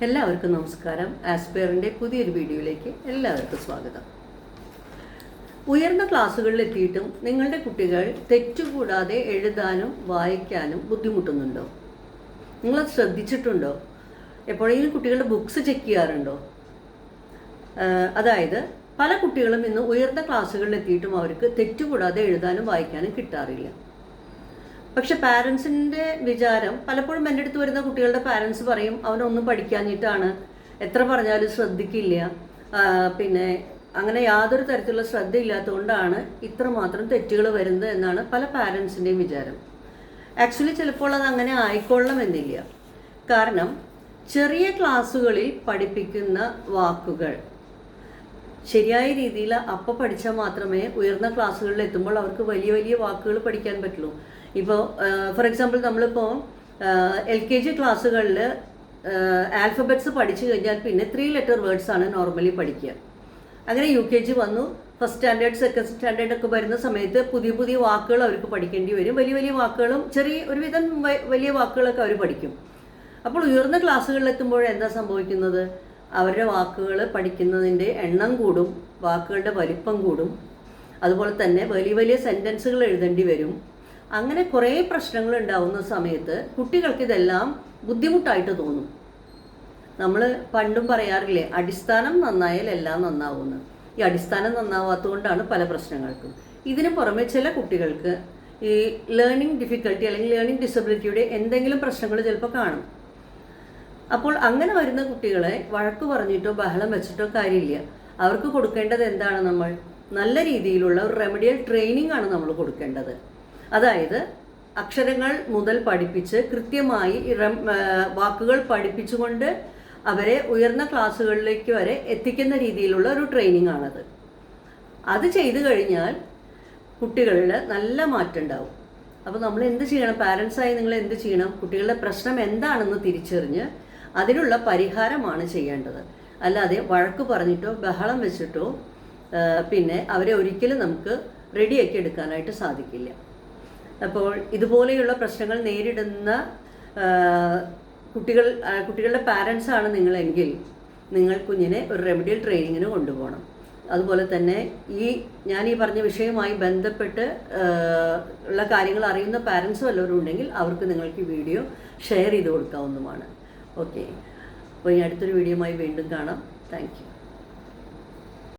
എല്ലാവർക്കും നമസ്കാരം. ആസ്പയറിൻ്റെ പുതിയൊരു വീഡിയോയിലേക്ക് എല്ലാവർക്കും സ്വാഗതം. ഉയർന്ന ക്ലാസ്സുകളിൽ എത്തിയിട്ടും നിങ്ങളുടെ കുട്ടികൾ തെറ്റുകൂടാതെ എഴുതാനും വായിക്കാനും ബുദ്ധിമുട്ടുന്നുണ്ടോ? നിങ്ങളത് ശ്രദ്ധിച്ചിട്ടുണ്ടോ? എപ്പോഴെങ്കിലും കുട്ടികളുടെ ബുക്സ് ചെക്ക് ചെയ്യാറുണ്ടോ? അതായത് പല കുട്ടികളും ഇന്ന് ഉയർന്ന ക്ലാസ്സുകളിൽ എത്തിയിട്ടും അവർക്ക് തെറ്റുകൂടാതെ എഴുതാനും വായിക്കാനും കിട്ടാറില്ല. പക്ഷെ പാരൻസിൻ്റെ വിചാരം, പലപ്പോഴും എൻ്റെ അടുത്ത് വരുന്ന കുട്ടികളുടെ പാരൻസ് പറയും അവനൊന്നും പഠിക്കാഞ്ഞിട്ടാണ്, എത്ര പറഞ്ഞാലും ശ്രദ്ധിക്കില്ല, പിന്നെ അങ്ങനെ യാതൊരു തരത്തിലുള്ള ശ്രദ്ധയില്ലാത്തതുകൊണ്ടാണ് ഇത്രമാത്രം തെറ്റുകൾ വരുന്നത് എന്നാണ് പല പാരൻസിൻ്റെയും വിചാരം. ആക്ച്വലി ചിലപ്പോൾ അത് അങ്ങനെ ആയിക്കൊള്ളണമെന്നില്ല. കാരണം ചെറിയ ക്ലാസ്സുകളിൽ പഠിപ്പിക്കുന്ന വാക്കുകൾ ശരിയായ രീതിയിൽ അപ്പം പഠിച്ചാൽ മാത്രമേ ഉയർന്ന ക്ലാസ്സുകളിൽ എത്തുമ്പോൾ അവർക്ക് വലിയ വലിയ വാക്കുകൾ പഠിക്കാൻ പറ്റുള്ളൂ. ഇപ്പോൾ ഫോർ എക്സാമ്പിൾ നമ്മളിപ്പോൾ LKG ക്ലാസ്സുകളിൽ ആൽഫബറ്റ്സ് പഠിച്ചു കഴിഞ്ഞാൽ പിന്നെ 3 ലെറ്റർ വേർഡ്സാണ് നോർമലി പഠിക്കുക. അങ്ങനെ UKG വന്നു, ഫസ്റ്റ് സ്റ്റാൻഡേർഡ്, സെക്കൻഡ് സ്റ്റാൻഡേർഡ് ഒക്കെ വരുന്ന സമയത്ത് പുതിയ പുതിയ വാക്കുകൾ അവർക്ക് പഠിക്കേണ്ടി വരും. വലിയ വലിയ വാക്കുകളും ഒരുവിധം വലിയ വാക്കുകളൊക്കെ അവർ പഠിക്കും. അപ്പോൾ ഉയർന്ന ക്ലാസ്സുകളിലെത്തുമ്പോൾ എന്താ സംഭവിക്കുന്നത്? അവരുടെ വാക്കുകൾ പഠിക്കുന്നതിൻ്റെ എണ്ണം കൂടും, വാക്കുകളുടെ വലിപ്പം കൂടും, അതുപോലെ തന്നെ വലിയ വലിയ സെൻറ്റൻസുകൾ എഴുതേണ്ടി വരും. അങ്ങനെ കുറേ പ്രശ്നങ്ങൾ ഉണ്ടാവുന്ന സമയത്ത് കുട്ടികൾക്ക് ഇതെല്ലാം ബുദ്ധിമുട്ടായിട്ട് തോന്നും. നമ്മൾ പണ്ടും പറയാറില്ലേ, അടിസ്ഥാനം നന്നായാൽ എല്ലാം നന്നാവുമെന്ന്. ഈ അടിസ്ഥാനം നന്നാവാത്തതുകൊണ്ടാണ് പല പ്രശ്നങ്ങൾക്കും. ഇതിന് പുറമെ ചില കുട്ടികൾക്ക് ഈ ലേണിംഗ് ഡിഫിക്കൽട്ടി അല്ലെങ്കിൽ ലേണിംഗ് ഡിസബിലിറ്റിയുടെ എന്തെങ്കിലും പ്രശ്നങ്ങൾ ചിലപ്പോൾ കാണും. അപ്പോൾ അങ്ങനെ വരുന്ന കുട്ടികളെ വഴക്ക് പറഞ്ഞിട്ടോ ബഹളം വെച്ചിട്ടോ കാര്യമില്ല. അവർക്ക് കൊടുക്കേണ്ടത് എന്താണ്? നമ്മൾ നല്ല രീതിയിലുള്ള ഒരു റെമഡിയൽ ട്രെയിനിങ് ആണ് നമ്മൾ കൊടുക്കേണ്ടത്. അതായത് അക്ഷരങ്ങൾ മുതൽ പഠിപ്പിച്ച് കൃത്യമായി വാക്കുകൾ പഠിപ്പിച്ചുകൊണ്ട് അവരെ ഉയർന്ന ക്ലാസ്സുകളിലേക്ക് വരെ എത്തിക്കുന്ന രീതിയിലുള്ള ഒരു ട്രെയിനിങ് ആണത്. അത് ചെയ്തു കഴിഞ്ഞാൽ കുട്ടികളിൽ നല്ല മാറ്റം ഉണ്ടാവും. അപ്പോൾ നമ്മൾ എന്ത് ചെയ്യണം? പാരൻസായി നിങ്ങൾ എന്ത് ചെയ്യണം? കുട്ടികളുടെ പ്രശ്നം എന്താണെന്ന് തിരിച്ചറിഞ്ഞ് അതിനുള്ള പരിഹാരമാണ് ചെയ്യേണ്ടത്. അല്ലാതെ വഴക്ക് പറഞ്ഞിട്ടോ ബഹളം വെച്ചിട്ടോ പിന്നെ അവരെ ഒരിക്കലും നമുക്ക് റെഡിയാക്കി എടുക്കാനായിട്ട് സാധിക്കില്ല. അപ്പോൾ ഇതുപോലെയുള്ള പ്രശ്നങ്ങൾ നേരിടുന്ന കുട്ടികളുടെ പാരൻസാണ് നിങ്ങളെങ്കിൽ നിങ്ങൾ കുഞ്ഞിനെ ഒരു റെമഡിയൽ ട്രെയിനിങ്ങിന് കൊണ്ടുപോകണം. അതുപോലെ തന്നെ ഞാൻ ഈ പറഞ്ഞ വിഷയവുമായി ബന്ധപ്പെട്ട് ഉള്ള കാര്യങ്ങൾ അറിയുന്ന പാരൻസ് വല്ലവരും ഉണ്ടെങ്കിൽ അവർക്ക് നിങ്ങൾക്ക് ഈ വീഡിയോ ഷെയർ ചെയ്ത് കൊടുക്കാവുന്നതുമാണ്. ഓക്കെ, അപ്പോൾ ഇനി അടുത്തൊരു വീഡിയോയുമായി വീണ്ടും കാണാം. Thank you.